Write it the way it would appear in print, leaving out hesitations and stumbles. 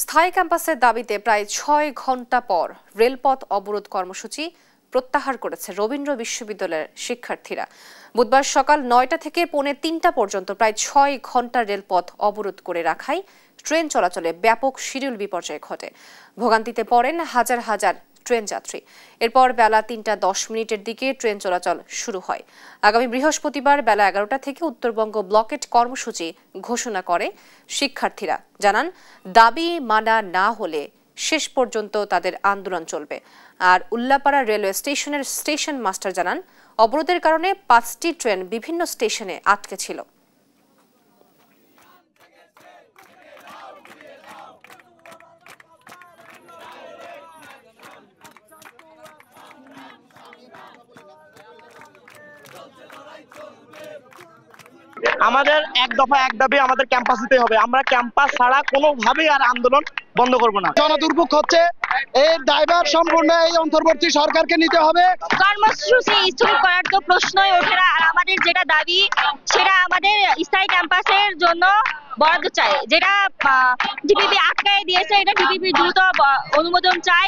স্থায়ী ক্যাম্পাসের দাবিতে প্রায় ৬ ঘণ্টা পর রেলপথ অবরোধ কর্মসূচি প্রত্যাহার করেছে রবীন্দ্র বিশ্ববিদ্যালয়ের শিক্ষার্থীরা। বুধবার সকাল ৯টা থেকে পৌনে ৩টা পর্যন্ত প্রায় ৬ ঘণ্টা রেলপথ অবরোধ করে রাখায় ট্রেন চলাচলে ব্যাপক শিডিউল বিপর্যয় ঘটে। ভোগান্তিতে পড়েন হাজার হাজার ট্রেন যাত্রী। এরপর বেলা ৩টা ১০ মিনিটের দিকে ট্রেন চলাচল শুরু হয়। আগামী বৃহস্পতিবার বেলা ১১টা থেকে উত্তরবঙ্গ ব্লকেট কর্মসূচি ঘোষণা করে শিক্ষার্থীরা। জানান, দাবি মানা না হলে শেষ পর্যন্ত তাদের আন্দোলন চলবে। আর উল্লাপাড়া রেলওয়ে স্টেশনের স্টেশন মাস্টার জানান, অবরোধের কারণে ৫টি ট্রেন বিভিন্ন স্টেশনে আটকে ছিল। আমাদের এক দাবি আমাদের ক্যাম্পাস দিতে হবে। আমরা ক্যাম্পাস ছাড়া কোনোভাবেই আর আন্দোলন বন্ধ করব না। জনদুর্ভোগ হচ্ছে, এর দায়ভার সম্পূর্ণ এই অন্তর্বর্তী সরকারকে নিতে হবে। কর্মসূচি স্থগিত করার তো প্রশ্নই ওঠে না। আর আমাদের যেটা দাবি, সেটা আমাদের স্থায়ী ক্যাম্পাসের জন্য বরাদ্দ চাই, যেটা ডিপিপি আটকায় দিয়েছে। এটা ডিপিপি দ্রুত অনুমোদন চাই।